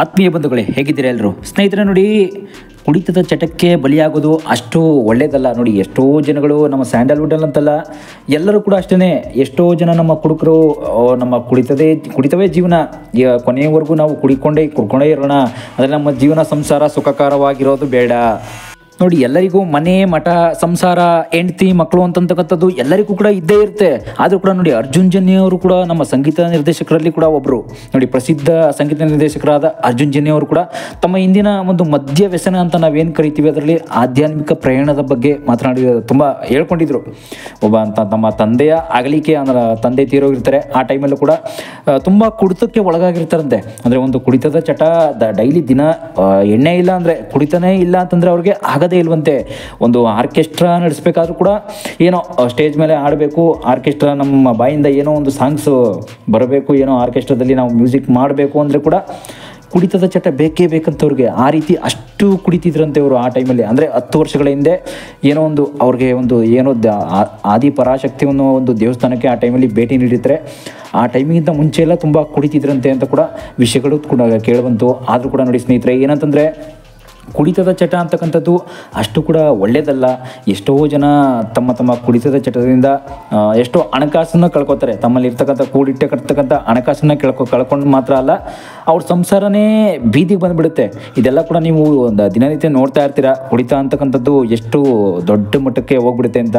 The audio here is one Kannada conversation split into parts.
ಆತ್ಮೀಯ ಬಂಧುಗಳೇ, ಹೇಗಿದ್ದೀರಾ ಎಲ್ಲರೂ? ಸ್ನೇಹಿತರೆ ನೋಡಿ, ಕುಡಿತದ ಚಟಕ್ಕೆ ಬಲಿಯಾಗೋದು ಅಷ್ಟು ಒಳ್ಳೆಯದಲ್ಲ. ನೋಡಿ, ಎಷ್ಟೋ ಜನಗಳು ನಮ್ಮ ಸ್ಯಾಂಡಲ್ವುಡ್ಡಲ್ಲಿ ಅಂತಲ್ಲ, ಎಲ್ಲರೂ ಕೂಡ ಅಷ್ಟೇ. ಎಷ್ಟೋ ಜನ ನಮ್ಮ ಕುಡುಕರು ನಮ್ಮ ಕುಡಿತವೇ ಜೀವನ, ಕೊನೆಯವರೆಗೂ ನಾವು ಕುಡ್ಕೊಂಡೇ ಇರೋಣ, ಆದರೆ ನಮ್ಮ ಜೀವನ ಸಂಸಾರ ಸುಖಕರವಾಗಿರೋದು ಬೇಡ. ನೋಡಿ, ಎಲ್ಲರಿಗೂ ಮನೆ, ಮಠ, ಸಂಸಾರ, ಹೆಂಡತಿ, ಮಕ್ಕಳು ಅಂತಕ್ಕಂಥದ್ದು ಎಲ್ಲರಿಗೂ ಕೂಡ ಇದ್ದೇ ಇರುತ್ತೆ. ಆದರೂ ಕೂಡ ನೋಡಿ, ಅರ್ಜುನ್ ಜನ್ಯ ಅವರು ಕೂಡ ನಮ್ಮ ಸಂಗೀತ ನಿರ್ದೇಶಕರಲ್ಲಿ ಕೂಡ ಒಬ್ಬರು. ನೋಡಿ, ಪ್ರಸಿದ್ಧ ಸಂಗೀತ ನಿರ್ದೇಶಕರಾದ ಅರ್ಜುನ್ ಜನ್ಯ ಅವರು ಕೂಡ ತಮ್ಮ ಇಂದಿನ ಒಂದು ಮದ್ಯ ವ್ಯಸನ ಅಂತ ನಾವೇನು ಕರಿತೀವಿ, ಅದರಲ್ಲಿ ಆಧ್ಯಾತ್ಮಿಕ ಪ್ರಯಾಣದ ಬಗ್ಗೆ ಮಾತನಾಡಿ ತುಂಬ ಹೇಳ್ಕೊಂಡಿದ್ರು. ತಮ್ಮ ತಂದೆಯ ಅಗಲಿಕೆ, ಅಂದ್ರೆ ತಂದೆ ತೀರೋಗಿರ್ತಾರೆ, ಆ ಟೈಮಲ್ಲೂ ಕೂಡ ತುಂಬ ಕುಡಿತಕ್ಕೆ ಒಳಗಾಗಿರ್ತಾರಂತೆ. ಅಂದರೆ ಒಂದು ಕುಡಿತದ ಚಟ ಡೈಲಿ ದಿನ ಎಣ್ಣೆ ಇಲ್ಲ ಅಂದರೆ, ಕುಡಿತನೇ ಇಲ್ಲ ಅಂತಂದರೆ ಅವ್ರಿಗೆ ಆಗದೇ ಇಲ್ವಂತೆ. ಒಂದು ಆರ್ಕೆಸ್ಟ್ರಾ ನಡೆಸಬೇಕಾದ್ರೂ ಕೂಡ ಏನೋ ಸ್ಟೇಜ್ ಮೇಲೆ ಆಡಬೇಕು, ಆರ್ಕೆಸ್ಟ್ರಾ ನಮ್ಮ ಬಾಯಿಂದ ಏನೋ ಒಂದು ಸಾಂಗ್ಸ್ ಬರಬೇಕು, ಏನೋ ಆರ್ಕೆಸ್ಟ್ರಾದಲ್ಲಿ ನಾವು ಮ್ಯೂಸಿಕ್ ಮಾಡಬೇಕು ಅಂದರೆ ಕೂಡ ಕುಡಿತದ ಚಟ ಬೇಕೇ ಬೇಕಂತವ್ರಿಗೆ. ಆ ರೀತಿ ಅಷ್ಟು ಕುಡಿತಿದ್ರಂತೆ ಅವರು ಆ ಟೈಮಲ್ಲಿ. ಅಂದರೆ 10 ವರ್ಷಗಳ ಹಿಂದೆ ಏನೋ ಒಂದು ಅವ್ರಿಗೆ ಒಂದು ಏನೋ ಆದಿ ಪರಾಶಕ್ತಿ ಅನ್ನೋ ಒಂದು ದೇವಸ್ಥಾನಕ್ಕೆ ಆ ಟೈಮಲ್ಲಿ ಭೇಟಿ ನೀಡಿರ್ತಾರೆ. ಆ ಟೈಮಿಗಿಂತ ಮುಂಚೆ ಎಲ್ಲ ತುಂಬ ಕುಡಿತಿದ್ರಂತೆ ಅಂತ ಕೂಡ ವಿಷಯಗಳು ಕೂಡ ಕೇಳಿಬಂತು. ಆದರೂ ಕೂಡ ನೋಡಿ ಸ್ನೇಹಿತರೆ, ಏನಂತಂದರೆ ಕುಡಿತದ ಚಟ ಅಂತಕ್ಕಂಥದ್ದು ಅಷ್ಟು ಕೂಡ ಒಳ್ಳೆಯದಲ್ಲ. ಎಷ್ಟೋ ಜನ ತಮ್ಮ ಕುಡಿತದ ಚಟದಿಂದ ಎಷ್ಟೋ ಹಣಕಾಸನ್ನು ಕಳ್ಕೊತಾರೆ. ತಮ್ಮಲ್ಲಿ ಇರ್ತಕ್ಕಂಥ ಕೂಡಿಟ್ಟಕ್ಕಂಥ ಹಣಕಾಸನ್ನು ಕಳ್ಕೊಂಡು ಮಾತ್ರ ಅಲ್ಲ, ಅವ್ರ ಸಂಸಾರನೇ ಬೀದಿಗೆ ಬಂದುಬಿಡುತ್ತೆ. ಇದೆಲ್ಲ ಕೂಡ ನೀವು ಒಂದು ದಿನನಿತ್ಯ ನೋಡ್ತಾ ಇರ್ತೀರ. ಕುಡಿತ ಅಂತಕ್ಕಂಥದ್ದು ಎಷ್ಟು ದೊಡ್ಡ ಮಟ್ಟಕ್ಕೆ ಹೋಗ್ಬಿಡುತ್ತೆ ಅಂತ.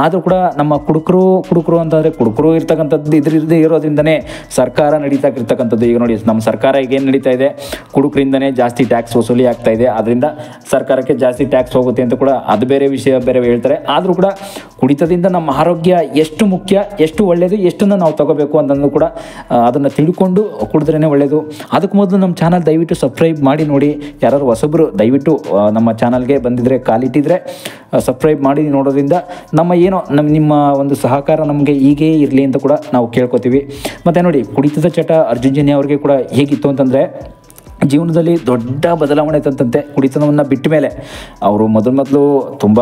ಆದರೂ ಕೂಡ ನಮ್ಮ ಕುಡುಕರು ಅಂತಂದರೆ ಕುಡುಕರು ಇರ್ತಕ್ಕಂಥದ್ದು ಇರೋದ್ರಿಂದನೇ ಸರ್ಕಾರ ನಡೀತಾಗಿರ್ತಕ್ಕಂಥದ್ದು. ಈಗ ನೋಡಿ, ನಮ್ಮ ಸರ್ಕಾರ ಈಗ ಏನು ನಡೀತಾ ಇದೆ, ಕುಡುಕರಿಂದನೇ ಜಾಸ್ತಿ ಟ್ಯಾಕ್ಸ್ ವಸೂಲಿ ಆಗ್ತಾ ಇದೆ, ಅದರಿಂದ ಸರ್ಕಾರಕ್ಕೆ ಜಾಸ್ತಿ ಟ್ಯಾಕ್ಸ್ ಹೋಗುತ್ತೆ ಅಂತ ಕೂಡ ಅದು ಬೇರೆ ವಿಷಯ ಬೇರೆ ಹೇಳ್ತಾರೆ. ಆದರೂ ಕೂಡ ಕುಡಿತದಿಂದ ನಮ್ಮ ಆರೋಗ್ಯ ಎಷ್ಟು ಮುಖ್ಯ, ಎಷ್ಟು ಒಳ್ಳೆಯದು, ಎಷ್ಟನ್ನು ನಾವು ತಗೋಬೇಕು ಅಂತಂದು ಕೂಡ ಅದನ್ನು ತಿಳ್ಕೊಂಡು ಕುಡಿದ್ರೇ ಒಳ್ಳೆಯದು. ಅದಕ್ಕೆ ಮೊದಲು ನಮ್ಮ ಚಾನಲ್ ದಯವಿಟ್ಟು ಸಬ್ಸ್ಕ್ರೈಬ್ ಮಾಡಿ ನೋಡಿ. ಯಾರು ಹೊಸಬ್ರು ದಯವಿಟ್ಟು ನಮ್ಮ ಚಾನಲ್ಗೆ ಬಂದಿದ್ದರೆ, ಕಾಲಿಟ್ಟಿದ್ರೆ ಸಬ್ಸ್ಕ್ರೈಬ್ ಮಾಡಿ ನೋಡೋದ್ರಿಂದ ನಿಮ್ಮ ಒಂದು ಸಹಕಾರ ನಮಗೆ ಹೀಗೇ ಇರಲಿ ಅಂತ ಕೂಡ ನಾವು ಕೇಳ್ಕೊತೀವಿ. ಮತ್ತು ನೋಡಿ, ಕುಡಿತದ ಚಟ ಅರ್ಜುನ್ ಜನ್ಯ ಅವ್ರಿಗೆ ಕೂಡ ಹೇಗಿತ್ತು ಅಂತಂದರೆ, ಜೀವನದಲ್ಲಿ ದೊಡ್ಡ ಬದಲಾವಣೆ ತಂತಂತೆ. ಕುಡಿತನವನ್ನು ಬಿಟ್ಟ ಮೇಲೆ ಅವರು ಮೊದಲು ತುಂಬ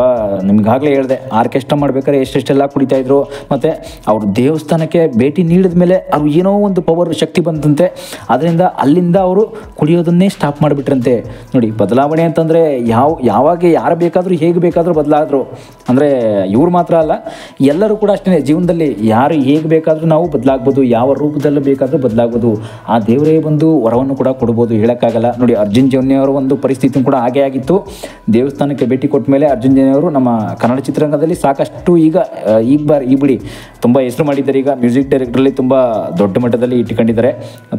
ನಿಮಗಾಗಲೇ ಹೇಳಿದೆ, ಆರ್ಕೆಸ್ಟ್ರಾ ಮಾಡ್ಬೇಕಾದ್ರೆ ಎಷ್ಟೆಷ್ಟೆಲ್ಲ ಕುಡಿತಾಯಿದ್ರು. ಮತ್ತು ಅವರು ದೇವಸ್ಥಾನಕ್ಕೆ ಭೇಟಿ ನೀಡಿದ ಮೇಲೆ ಅವ್ರು ಏನೋ ಒಂದು ಪವರ್ ಶಕ್ತಿ ಬಂದಂತೆ. ಅದರಿಂದ ಅಲ್ಲಿಂದ ಅವರು ಕುಡಿಯೋದನ್ನೇ ಸ್ಟಾಪ್ ಮಾಡಿಬಿಟ್ರಂತೆ. ನೋಡಿ, ಬದಲಾವಣೆ ಅಂತಂದರೆ ಯಾವಾಗ ಯಾರು ಬೇಕಾದರೂ ಹೇಗೆ ಬೇಕಾದರೂ ಬದಲಾದರು. ಅಂದರೆ ಇವ್ರು ಮಾತ್ರ ಅಲ್ಲ, ಎಲ್ಲರೂ ಕೂಡ ಅಷ್ಟೇ. ಜೀವನದಲ್ಲಿ ಯಾರು ಹೇಗೆ ಬೇಕಾದರೂ ನಾವು ಬದಲಾಗ್ಬೋದು, ಯಾವ ರೂಪದಲ್ಲೂ ಬೇಕಾದರೂ ಬದಲಾಗ್ಬೋದು. ಆ ದೇವರೇ ಬಂದು ವರವನ್ನು ಕೂಡ ಕೊಡ್ಬೋದು, ಹೇಳೋಕ್ಕಾಗಲ್ಲ. ನೋಡಿ, ಅರ್ಜುನ್ ಜನ್ಯ ಅವರ ಒಂದು ಪರಿಸ್ಥಿತಿ ಕೂಡ ಹಾಗೇ ಆಗಿತ್ತು. ದೇವಸ್ಥಾನಕ್ಕೆ ಭೇಟಿ ಕೊಟ್ಟ ಮೇಲೆ ಅರ್ಜುನ್ ಜನ್ಯ ಅವರು ನಮ್ಮ ಕನ್ನಡ ಚಿತ್ರರಂಗದಲ್ಲಿ ಸಾಕಷ್ಟು ಈಗ ಬಿಡಿ ತುಂಬ ಹೆಸರು ಮಾಡಿದ್ದಾರೆ. ಈಗ ಮ್ಯೂಸಿಕ್ ಡೈರೆಕ್ಟ್ರಲ್ಲಿ ತುಂಬ ದೊಡ್ಡ ಮಟ್ಟದಲ್ಲಿ ಇಟ್ಕೊಂಡಿದ್ದಾರೆ.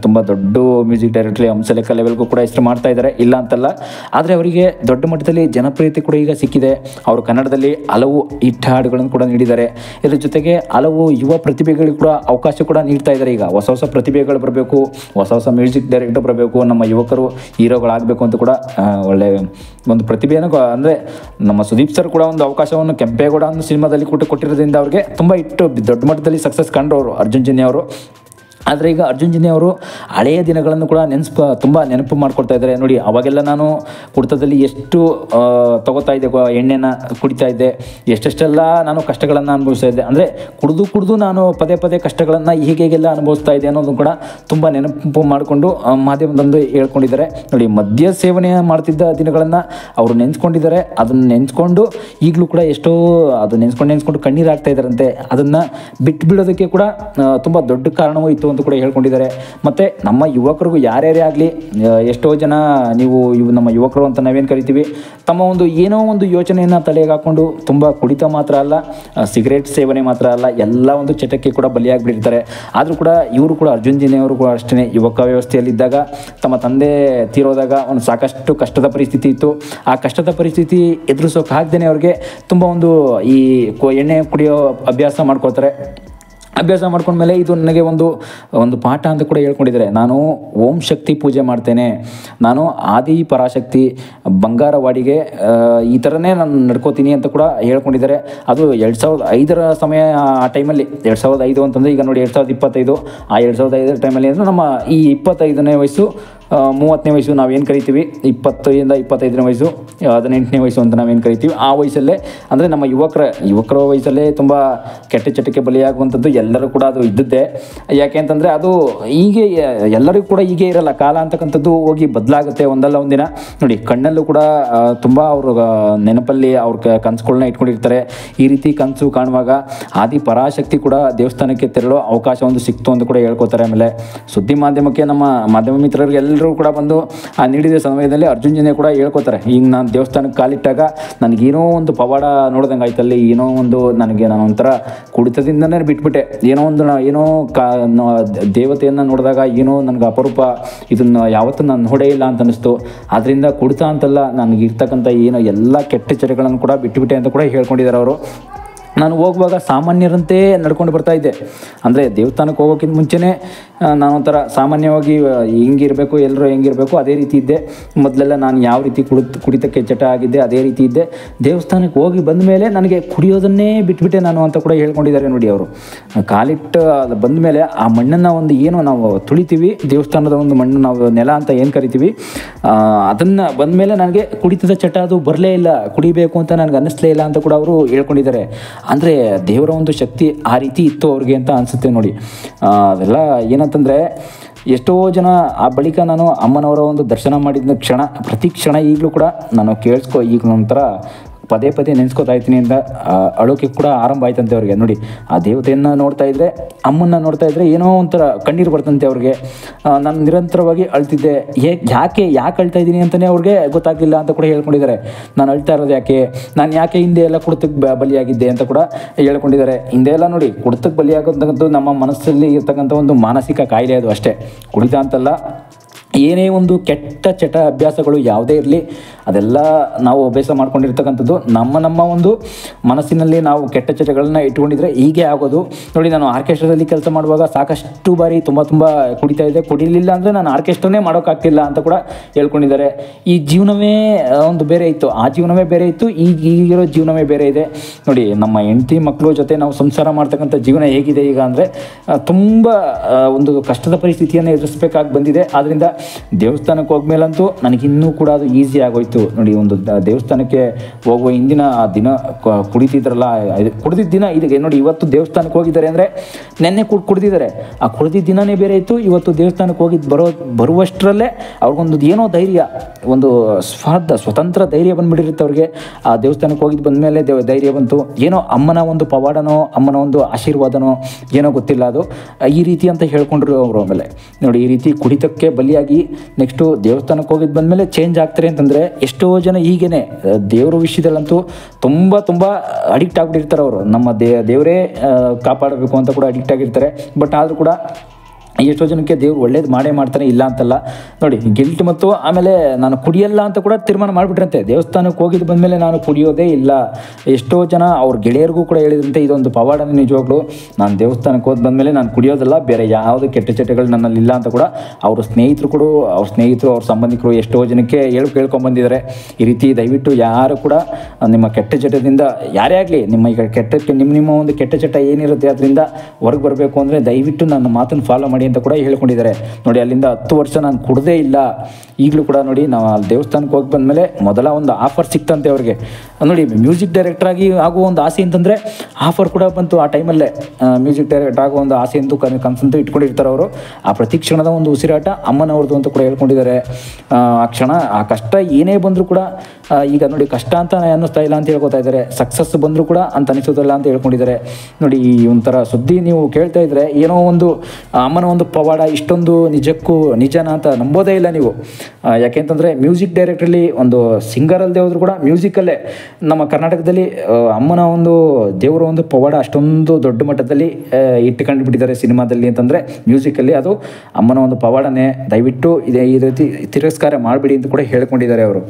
ತುಂಬ ದೊಡ್ಡ ಮ್ಯೂಸಿಕ್ ಡೈರೆಕ್ಟ್ರಲ್ಲಿ ಹಂಸಲೇಖ ಲೆವೆಲ್ಗೂ ಕೂಡ ಹೆಸರು ಮಾಡ್ತಾ ಇದ್ದಾರೆ, ಇಲ್ಲ ಅಂತಲ್ಲ. ಆದರೆ ಅವರಿಗೆ ದೊಡ್ಡ ಮಟ್ಟದಲ್ಲಿ ಜನಪ್ರಿಯತೆ ಕೂಡ ಈಗ ಸಿಕ್ಕಿದೆ. ಅವರು ಕನ್ನಡದಲ್ಲಿ ಹಲವು ಹಿಟ್ ಹಾಡುಗಳನ್ನು ಕೂಡ ನೀಡಿದ್ದಾರೆ. ಇದರ ಜೊತೆಗೆ ಹಲವು ಯುವ ಪ್ರತಿಭೆಗಳಿಗೂ ಕೂಡ ಅವಕಾಶ ಕೂಡ ನೀಡ್ತಾ ಇದ್ದಾರೆ. ಈಗ ಹೊಸ ಪ್ರತಿಭೆಗಳು ಬರಬೇಕು, ಹೊಸ ಮ್ಯೂಸಿಕ್ ಡೈರೆಕ್ಟರ್ ಬರಬೇಕು, ನಮ್ಮ ಯುವಕರು ಹೀರೋಗಳಾಗಬೇಕು ಅಂತ ಕೂಡ ಒಳ್ಳೆಯ ಒಂದು ಪ್ರತಿಭೆಯನ್ನು ಅಂದರೆ ನಮ್ಮ ಸುದೀಪ್ ಸರ್ ಕೂಡ ಒಂದು ಅವಕಾಶವನ್ನು ಕೆಂಪೇಗೌಡ ಅನ್ನೋ ಸಿನಿಮಾದಲ್ಲಿ ಕೊಟ್ಟಿರೋದ್ರಿಂದ ಅವ್ರಿಗೆ ತುಂಬ ದೊಡ್ಡ ಮಟ್ಟದಲ್ಲಿ ಸಕ್ಸಸ್ ಕಂಡ್ರವರು ಅರ್ಜುನ್ ಜನ್ಯ ಅವರು. ಆದರೆ ಈಗ ಅರ್ಜುನ್ ಜನ್ಯ ಅವರು ಹಳೆಯ ದಿನಗಳನ್ನು ಕೂಡ ತುಂಬ ನೆನಪು ಮಾಡ್ಕೊಳ್ತಾ ಇದ್ದಾರೆ. ನೋಡಿ, ಅವಾಗೆಲ್ಲ ನಾನು ಕುಡಿತದಲ್ಲಿ ಎಷ್ಟು ತಗೋತಾ ಇದ್ದೆ, ಎಣ್ಣೆನ ಕುಡಿತಾ ಇದ್ದೆ, ಎಷ್ಟೆಷ್ಟೆಲ್ಲ ನಾನು ಕಷ್ಟಗಳನ್ನು ಅನುಭವಿಸ್ತಾ ಇದ್ದೆ. ಅಂದರೆ ಕುಡಿದು ನಾನು ಪದೇ ಕಷ್ಟಗಳನ್ನು ಹೀಗೆಲ್ಲ ಅನುಭವಿಸ್ತಾ ಇದ್ದೆ ಅನ್ನೋದು ಕೂಡ ತುಂಬ ನೆನಪು ಮಾಡಿಕೊಂಡು ಮಾಧ್ಯಮದಂದು ಹೇಳ್ಕೊಂಡಿದ್ದಾರೆ. ನೋಡಿ, ಮದ್ಯ ಸೇವನೆ ಮಾಡ್ತಿದ್ದ ದಿನಗಳನ್ನು ಅವರು ನೆನೆಸ್ಕೊಂಡಿದ್ದಾರೆ. ಅದನ್ನು ನೆನೆಸ್ಕೊಂಡು ಈಗಲೂ ಕೂಡ ಎಷ್ಟೋ ಅದು ನೆನೆಸ್ಕೊಂಡು ಕಣ್ಣೀರು ಆಗ್ತಾ ಇದ್ದಾರಂತೆ. ಅದನ್ನು ಬಿಡೋದಕ್ಕೆ ಕೂಡ ತುಂಬ ದೊಡ್ಡ ಕಾರಣವೂ ಇತ್ತು ಅಂತ ಕೂಡ ಹೇಳ್ಕೊಂಡಿದ್ದಾರೆ. ಮತ್ತು ನಮ್ಮ ಯುವಕರಿಗೂ ಯಾರ್ಯಾರೇ ಆಗಲಿ, ಎಷ್ಟೋ ಜನ ನಮ್ಮ ಯುವಕರು ಅಂತ ನಾವೇನು ಕರಿತೀವಿ, ತಮ್ಮ ಒಂದು ಏನೋ ಒಂದು ಯೋಚನೆಯನ್ನು ತಲೆಗೆ ಹಾಕ್ಕೊಂಡು ತುಂಬ ಕುಡಿತ ಮಾತ್ರ ಅಲ್ಲ, ಸಿಗರೇಟ್ ಸೇವನೆ ಮಾತ್ರ ಅಲ್ಲ, ಎಲ್ಲ ಒಂದು ಚಟಕ್ಕೆ ಕೂಡ ಬಲಿಯಾಗಿಬಿಟ್ಟಿರ್ತಾರೆ. ಆದರೂ ಕೂಡ ಇವರು ಕೂಡ ಅರ್ಜುನ್ ಜನ್ಯ ಅವರು ಕೂಡ ಅಷ್ಟೇ ಯುವಕ ವ್ಯವಸ್ಥೆಯಲ್ಲಿದ್ದಾಗ ತಮ್ಮ ತಂದೆ ತೀರೋದಾಗ ಒಂದು ಸಾಕಷ್ಟು ಕಷ್ಟದ ಪರಿಸ್ಥಿತಿ ಇತ್ತು. ಆ ಕಷ್ಟದ ಪರಿಸ್ಥಿತಿ ಎದುರಿಸೋಕೆ ಆಗದೇನೆ ಅವ್ರಿಗೆ ತುಂಬ ಒಂದು ಈ ಎಣ್ಣೆ ಕುಡಿಯೋ ಅಭ್ಯಾಸ ಮಾಡ್ಕೊಂಡ್ಮೇಲೆ ಇದು ನನಗೆ ಒಂದು ಪಾಠ ಅಂತ ಕೂಡ ಹೇಳ್ಕೊಂಡಿದ್ದಾರೆ. ನಾನು ಓಂ ಶಕ್ತಿ ಪೂಜೆ ಮಾಡ್ತೇನೆ, ನಾನು ಆದಿ ಪರಾಶಕ್ತಿ ಬಂಗಾರವಾಡಿಗೆ ಈ ಥರನೇ ನಾನು ನಡ್ಕೋತೀನಿ ಅಂತ ಕೂಡ ಹೇಳ್ಕೊಂಡಿದ್ದಾರೆ. ಅದು 2005 ಸಮಯ. ಆ ಟೈಮಲ್ಲಿ 2005 ಅಂತಂದರೆ ಈಗ ನೋಡಿ 2025, ಆ 2005 ಟೈಮಲ್ಲಿ ಅಂದರೆ ನಮ್ಮ ಈ 25ನೇ ವಯಸ್ಸು 30ನೇ ವಯಸ್ಸು ನಾವೇನು ಕರಿತೀವಿ, 20ರಿಂದ 25ನೇ ವಯಸ್ಸು, 18ನೇ ವಯಸ್ಸು ಅಂತ ನಾವೇನು ಕರಿತೀವಿ, ಆ ವಯಸ್ಸಲ್ಲೇ ಅಂದರೆ ನಮ್ಮ ಯುವಕರ ವಯಸ್ಸಲ್ಲೇ ತುಂಬ ಕೆಟ್ಟ ಚಟಕ್ಕೆ ಬಲಿಯಾಗುವಂಥದ್ದು ಎಲ್ಲರೂ ಕೂಡ ಅದು ಇದ್ದದ್ದೇ. ಯಾಕೆ ಅಂತಂದರೆ ಅದು ಹೀಗೆ ಎಲ್ಲರಿಗೂ ಕೂಡ ಹೀಗೆ ಇರಲ್ಲ, ಕಾಲ ಅಂತಕ್ಕಂಥದ್ದು ಹೋಗಿ ಬದಲಾಗುತ್ತೆ ಒಂದಲ್ಲ ಒಂದಿನ. ನೋಡಿ ಕಣ್ಣಲ್ಲೂ ಕೂಡ ತುಂಬ ಅವರು ನೆನಪಲ್ಲಿ ಅವ್ರ ಕನಸುಗಳನ್ನ ಇಟ್ಕೊಂಡಿರ್ತಾರೆ. ಈ ರೀತಿ ಕನಸು ಕಾಣುವಾಗ ಆದಿ ಪರಾಶಕ್ತಿ ಕೂಡ ದೇವಸ್ಥಾನಕ್ಕೆ ತೆರಳೋ ಅವಕಾಶ ಒಂದು ಸಿಕ್ತು ಅಂತ ಕೂಡ ಹೇಳ್ಕೊತಾರೆ. ಆಮೇಲೆ ಸುದ್ದಿ ಮಾಧ್ಯಮಕ್ಕೆ ನಮ್ಮ ಮಾಧ್ಯಮ ಮಿತ್ರರಿಗೆ ಎಲ್ಲರೂ ಕೂಡ ಬಂದು ಆ ನೀಡಿದ ಸಮಯದಲ್ಲಿ ಅರ್ಜುನ್ ಕೂಡ ಹೇಳ್ಕೊತಾರೆ, ಈಗ ನಾನು ದೇವಸ್ಥಾನಕ್ಕೆ ಕಾಲಿಟ್ಟಾಗ ನನಗೇನೋ ಒಂದು ಪವಾಡ ನೋಡ್ದಂಗೆ ಆಯ್ತಲ್ಲಿ, ನಾನು ಒಂಥರ ಕುಡಿತದಿಂದನೇ ಬಿಟ್ಬಿಟ್ಟೆ, ಏನೋ ದೇವತೆಯನ್ನು ನೋಡಿದಾಗ ಏನೋ ನನಗೆ ಅಪರೂಪ, ಇದನ್ನು ಯಾವತ್ತೂ ನಾನು ನೋಡೇ ಇಲ್ಲ ಅಂತ ಅನ್ನಿಸ್ತು. ಆದ್ದರಿಂದ ಕುಡಿತ ಅಂತಲ್ಲ, ನನಗಿರ್ತಕ್ಕಂಥ ಏನೋ ಎಲ್ಲ ಕೆಟ್ಟ ಚಟಗಳನ್ನು ಕೂಡ ಬಿಟ್ಟುಬಿಟ್ಟೆ ಅಂತ ಕೂಡ ಹೇಳ್ಕೊಂಡಿದ್ದಾರೆ ಅವರು. ನಾನು ಹೋಗುವಾಗ ಸಾಮಾನ್ಯರಂತೆ ನಡ್ಕೊಂಡು ಬರ್ತಾ ಇದ್ದೆ. ಅಂದರೆ ದೇವಸ್ಥಾನಕ್ಕೆ ಹೋಗೋಕ್ಕಿಂತ ಮುಂಚೆನೇ ನಾನೊಂಥರ ಸಾಮಾನ್ಯವಾಗಿ ಹಿಂಗಿರಬೇಕು, ಎಲ್ಲರೂ ಹೆಂಗಿರಬೇಕು ಅದೇ ರೀತಿ ಇದ್ದೆ. ಮೊದಲೆಲ್ಲ ನಾನು ಯಾವ ರೀತಿ ಕುಡಿತಕ್ಕೆ ಚಟ ಆಗಿದ್ದೆ ಅದೇ ರೀತಿ ಇದ್ದೆ. ದೇವಸ್ಥಾನಕ್ಕೆ ಹೋಗಿ ಬಂದ ಮೇಲೆ ನನಗೆ ಕುಡಿಯೋದನ್ನೇ ಬಿಟ್ಬಿಟ್ಟೆ ನಾನು ಅಂತ ಕೂಡ ಹೇಳ್ಕೊಂಡಿದ್ದಾರೆ. ನೋಡಿ ಅವರು ಕಾಲಿಟ್ಟು ಬಂದ ಮೇಲೆ ಆ ಮಣ್ಣನ್ನು ಒಂದು ಏನೋ ನಾವು ತುಳಿತೀವಿ, ದೇವಸ್ಥಾನದ ಒಂದು ಮಣ್ಣು ನಾವು ನೆಲ ಅಂತ ಏನು ಕರಿತೀವಿ, ಅದನ್ನು ಬಂದ ಮೇಲೆ ನನಗೆ ಕುಡಿತದ ಚಟ ಅದು ಬರಲೇ ಇಲ್ಲ, ಕುಡಿಬೇಕು ಅಂತ ನನಗೆ ಅನ್ನಿಸ್ಲೇ ಇಲ್ಲ ಅಂತ ಕೂಡ ಅವರು ಹೇಳ್ಕೊಂಡಿದ್ದಾರೆ. ಅಂದರೆ ದೇವರ ಒಂದು ಶಕ್ತಿ ಆ ರೀತಿ ಇತ್ತು ಅವ್ರಿಗೆ ಅಂತ ಅನಿಸುತ್ತೆ ನೋಡಿ. ಅದೆಲ್ಲ ಏನಂತಂದರೆ ಎಷ್ಟೋ ಜನ ಆ ಬಳಿಕ ನಾನು ಅಮ್ಮನವರ ಒಂದು ದರ್ಶನ ಮಾಡಿದ ಕ್ಷಣ ಪ್ರತಿ ಕ್ಷಣ ಈಗಲೂ ಕೂಡ ನಾನು ಈಗ ಒಂಥರ ಪದೇ ನೆನೆಸ್ಕೊತಾ ಇರ್ತೀನಿ ಅಂತ ಅಳೋಕೆ ಕೂಡ ಆರಂಭ ಆಯ್ತಂತೆ ಅವ್ರಿಗೆ. ನೋಡಿ ಆ ದೇವತೆಯನ್ನು ನೋಡ್ತಾ ಇದ್ದರೆ, ಅಮ್ಮನ್ನ ನೋಡ್ತಾ ಇದ್ದರೆ ಏನೋ ಒಂಥರ ಕಣ್ಣೀರು ಬರ್ತಂತೆ ಅವ್ರಿಗೆ. ನಾನು ನಿರಂತರವಾಗಿ ಅಳ್ತಿದ್ದೆ, ಯಾಕೆ ಅಳ್ತಾ ಇದ್ದೀನಿ ಅಂತಲೇ ಅವ್ರಿಗೆ ಗೊತ್ತಾಗಲಿಲ್ಲ ಅಂತ ಕೂಡ ಹೇಳ್ಕೊಂಡಿದ್ದಾರೆ. ನಾನು ಅಳ್ತಾ ಇರೋದು ನಾನು ಯಾಕೆ ಹಿಂದೆ ಎಲ್ಲ ಕುಡಿತಕ್ಕೆ ಬಲಿಯಾಗಿದ್ದೆ ಅಂತ ಕೂಡ ಹೇಳ್ಕೊಂಡಿದ್ದಾರೆ. ಹಿಂದೆ ಎಲ್ಲ ನೋಡಿ ಕುಡಿತಕ್ಕೆ ಬಲಿಯಾಗೋದಂತಕ್ಕಂಥದ್ದು ನಮ್ಮ ಮನಸ್ಸಲ್ಲಿ ಇರ್ತಕ್ಕಂಥ ಒಂದು ಮಾನಸಿಕ ಕಾಯಿಲೆ, ಅದು ಅಷ್ಟೇ, ಕುಡಿತ ಅಂತಲ್ಲ. ಏನೇ ಒಂದು ಕೆಟ್ಟ ಚಟ ಅಭ್ಯಾಸಗಳು ಯಾವುದೇ ಇರಲಿ ಅದೆಲ್ಲ ನಾವು ಅಭ್ಯಾಸ ಮಾಡ್ಕೊಂಡಿರ್ತಕ್ಕಂಥದ್ದು ನಮ್ಮ ಒಂದು ಮನಸ್ಸಿನಲ್ಲಿ ನಾವು ಕೆಟ್ಟ ಚಟಗಳನ್ನ ಇಟ್ಕೊಂಡಿದ್ರೆ ಹೀಗೆ ಆಗೋದು. ನೋಡಿ ನಾನು ಆರ್ಕೆಸ್ಟ್ರಾದಲ್ಲಿ ಕೆಲಸ ಮಾಡುವಾಗ ಸಾಕಷ್ಟು ಬಾರಿ ತುಂಬ ಕುಡಿತಾ ಇದ್ದೆ. ಕುಡಿಲಿಲ್ಲ ಅಂದರೆ ನಾನು ಆರ್ಕೆಸ್ಟ್ರಾನೇ ಮಾಡೋಕ್ಕಾಗ್ತಿಲ್ಲ ಅಂತ ಕೂಡ ಹೇಳ್ಕೊಂಡಿದ್ದಾರೆ. ಈ ಜೀವನವೇ ಒಂದು ಬೇರೆ ಇತ್ತು, ಆ ಜೀವನವೇ ಬೇರೆ ಇತ್ತು, ಈಗಿರೋ ಜೀವನವೇ ಬೇರೆ ಇದೆ. ನೋಡಿ ನಮ್ಮ ಹೆಂಡತಿ ಮಕ್ಕಳು ಜೊತೆ ನಾವು ಸಂಸಾರ ಮಾಡ್ತಕ್ಕಂಥ ಜೀವನ ಹೇಗಿದೆ ಈಗ ಅಂದರೆ ತುಂಬ ಒಂದು ಕಷ್ಟದ ಪರಿಸ್ಥಿತಿಯನ್ನು ಎದುರಿಸಬೇಕಾಗಿ ಬಂದಿದೆ. ಆದ್ದರಿಂದ ದೇವಸ್ಥಾನಕ್ಕೆ ಹೋಗ್ಮೇಲಂತೂ ನನಗಿನ್ನೂ ಕೂಡ ಅದು ಈಸಿ ಆಗೋಯ್ತು. ನೋಡಿ ಒಂದು ದೇವಸ್ಥಾನಕ್ಕೆ ಹೋಗುವ ಹಿಂದಿನ ದಿನ ಕುಡಿತಿದ್ರಲ್ಲ, ಕುಡಿದಿದ್ದ ದಿನ ಇದಕ್ಕೆ ನೋಡಿ, ಇವತ್ತು ದೇವಸ್ಥಾನಕ್ಕೆ ಹೋಗಿದ್ದಾರೆ ಅಂದರೆ ನೆನ್ನೆ ಕುಡಿದಿದ್ದಾರೆ, ಆ ಕುಡಿದಿದ್ದ ದಿನವೇ ಬೇರೆ ಇತ್ತು. ಇವತ್ತು ದೇವಸ್ಥಾನಕ್ಕೆ ಹೋಗಿ ಬರುವಷ್ಟರಲ್ಲೇ ಅವ್ರಿಗೊಂದು ಏನೋ ಧೈರ್ಯ, ಒಂದು ಸ್ವತಂತ್ರ ಧೈರ್ಯ ಬಂದುಬಿಟ್ಟಿರುತ್ತೆ ಅವ್ರಿಗೆ. ಆ ದೇವಸ್ಥಾನಕ್ಕೆ ಹೋಗಿದ್ದು ಬಂದಮೇಲೆ ಧೈರ್ಯ ಬಂತು, ಏನೋ ಅಮ್ಮನ ಒಂದು ಪವಾಡನೋ ಅಮ್ಮನ ಒಂದು ಆಶೀರ್ವಾದನೋ ಏನೋ ಗೊತ್ತಿಲ್ಲ, ಅದು ಈ ರೀತಿ ಅಂತ ಹೇಳ್ಕೊಂಡ್ರು ಅವರು. ಆಮೇಲೆ ನೋಡಿ ಈ ರೀತಿ ಕುಡಿತಕ್ಕೆ ಬಲಿಯಾಗಿ ನೆಕ್ಸ್ಟು ದೇವಸ್ಥಾನಕ್ಕೆ ಹೋಗಿದ್ದು ಬಂದಮೇಲೆ ಚೇಂಜ್ ಆಗ್ತಾರೆ ಅಂತಂದರೆ ಎಷ್ಟೋ ಜನ ಹೀಗೇನೆ ದೇವ್ರ ವಿಷಯದಲ್ಲಂತೂ ತುಂಬ ಅಡಿಕ್ಟ್ ಆಗಿಬಿಟ್ಟಿರ್ತಾರೆ ಅವರು. ನಮ್ಮ ದೇವರೇ ಕಾಪಾಡಬೇಕು ಅಂತ ಕೂಡ ಅಡಿಕ್ಟ್ ಆಗಿರ್ತಾರೆ. ಬಟ್ ಆದರೂ ಕೂಡ ಎಷ್ಟೋ ಜನಕ್ಕೆ ದೇವ್ರು ಒಳ್ಳೇದು ಮಾಡ್ತಾನೆ, ಇಲ್ಲ ಅಂತಲ್ಲ. ನೋಡಿ ಗಿಲ್ಟ್ ಮತ್ತು ಆಮೇಲೆ ನಾನು ಕುಡಿಯಲ್ಲ ಅಂತ ಕೂಡ ತೀರ್ಮಾನ ಮಾಡಿಬಿಟ್ರಂತೆ. ದೇವಸ್ಥಾನಕ್ಕೆ ಹೋಗಿದ್ದು ಬಂದಮೇಲೆ ನಾನು ಕುಡಿಯೋದೇ ಇಲ್ಲ. ಎಷ್ಟೋ ಜನ ಅವ್ರ ಗೆಳೆಯರಿಗೂ ಕೂಡ ಹೇಳಿದ್ರಂತೆ, ಇದೊಂದು ಪವಾಡನೇ ನಿಜವಾಗ್ಲು, ನಾನು ದೇವಸ್ಥಾನಕ್ಕೆ ಹೋಗಿ ಬಂದಮೇಲೆ ನಾನು ಕುಡಿಯೋದಲ್ಲ, ಬೇರೆ ಯಾವುದೇ ಕೆಟ್ಟ ಚಟಗಳು ನನ್ನಲ್ಲಿ ಇಲ್ಲ ಅಂತ ಕೂಡ ಅವ್ರ ಸ್ನೇಹಿತರು ಅವ್ರ ಸಂಬಂಧಿಕರು ಎಷ್ಟೋ ಜನಕ್ಕೆ ಕೇಳ್ಕೊಂಬಂದಿದ್ದಾರೆ. ಈ ರೀತಿ ದಯವಿಟ್ಟು ಯಾರು ಕೂಡ ನಿಮ್ಮ ಕೆಟ್ಟ ಚಟದಿಂದ, ಯಾರೇ ಆಗಲಿ, ನಿಮ್ಮ ಒಂದು ಕೆಟ್ಟ ಚಟ ಏನಿರುತ್ತೆ ಅದರಿಂದ ಹೊರಗೆ ಬರಬೇಕು ಅಂದರೆ ದಯವಿಟ್ಟು ನನ್ನ ಮಾತನ್ನು ಫಾಲೋ ಮಾಡಿ ಅಂತ ಕೂಡ ಹೇಳ್ಕೊಂಡಿದ್ದಾರೆ. ನೋಡಿ ಅಲ್ಲಿಂದ 10 ವರ್ಷ ನಾನು ಕುಡ್ದೇ ಇಲ್ಲ. ಈಗಲೂ ಕೂಡ ನೋಡಿ ನಾವು ಅಲ್ಲಿ ದೇವಸ್ಥಾನಕ್ಕೆ ಹೋಗಿ ಬಂದಮೇಲೆ ಮೊದಲ ಒಂದು ಆಫರ್ ಸಿಕ್ತಂತೆ ಅವ್ರಿಗೆ. ನೋಡಿ ಮ್ಯೂಸಿಕ್ ಡೈರೆಕ್ಟರ್ ಆಗಿ ಆಗುವ ಒಂದು ಆಸೆ ಅಂತಂದರೆ ಆಫರ್ ಕೂಡ ಬಂತು ಆ ಟೈಮಲ್ಲೇ. ಮ್ಯೂಸಿಕ್ ಡೈರೆಕ್ಟರ್ ಆಗುವ ಒಂದು ಆಸೆ ಅಂತೂ ಕನಸಂತೂ ಇಟ್ಕೊಂಡಿರ್ತಾರೆ ಅವರು. ಆ ಪ್ರತಿ ಕ್ಷಣದ ಒಂದು ಉಸಿರಾಟ ಅಮ್ಮನವ್ರದ್ದು ಅಂತ ಕೂಡ ಹೇಳ್ಕೊಂಡಿದ್ದಾರೆ. ಆ ಕ್ಷಣ ಆ ಕಷ್ಟ ಏನೇ ಬಂದರೂ ಕೂಡ ಈಗ ನೋಡಿ ಕಷ್ಟ ಅಂತ ಅನ್ನಿಸ್ತಾ ಇಲ್ಲ ಅಂತ ಹೇಳ್ಕೊತಾ ಇದ್ದಾರೆ. ಸಕ್ಸಸ್ ಬಂದರೂ ಕೂಡ ಅಂತ ಅನಿಸೋದಿಲ್ಲ ಅಂತ ಹೇಳ್ಕೊಂಡಿದ್ದಾರೆ. ನೋಡಿ ಈ ಒಂಥರ ಸುದ್ದಿ ನೀವು ಕೇಳ್ತಾ ಇದ್ರೆ ಏನೋ ಒಂದು ಅಮ್ಮನ ಒಂದು ಪವಾಡ ಇಷ್ಟೊಂದು ನಿಜಕ್ಕೂ ನಿಜನ ಅಂತ ನಂಬೋದೇ ಇಲ್ಲ ನೀವು. ಯಾಕೆಂತಂದರೆ ಮ್ಯೂಸಿಕ್ ಡೈರೆಕ್ಟ್ರಲ್ಲಿ ಒಂದು ಸಿಂಗರ್ ಅಲ್ಲದೆ ಹೋದ್ರು ಕೂಡ ಮ್ಯೂಸಿಕಲ್ಲೇ ನಮ್ಮ ಕರ್ನಾಟಕದಲ್ಲಿ ಅಮ್ಮನ ಒಂದು ದೇವರ ಒಂದು ಪವಾಡ ಅಷ್ಟೊಂದು ದೊಡ್ಡ ಮಟ್ಟದಲ್ಲಿ ಇಟ್ಟುಕೊಂಡು ಬಿಟ್ಟಿದ್ದಾರೆ ಸಿನಿಮಾದಲ್ಲಿ ಅಂತಂದರೆ ಮ್ಯೂಸಿಕಲ್ಲಿ ಅದು ಅಮ್ಮನ ಒಂದು ಪವಾಡನೇ. ದಯವಿಟ್ಟು ಈ ರೀತಿ ತಿರಸ್ಕಾರ ಮಾಡಬೇಡಿ ಅಂತ ಕೂಡ ಹೇಳ್ಕೊಂಡಿದ್ದಾರೆ ಅವರು.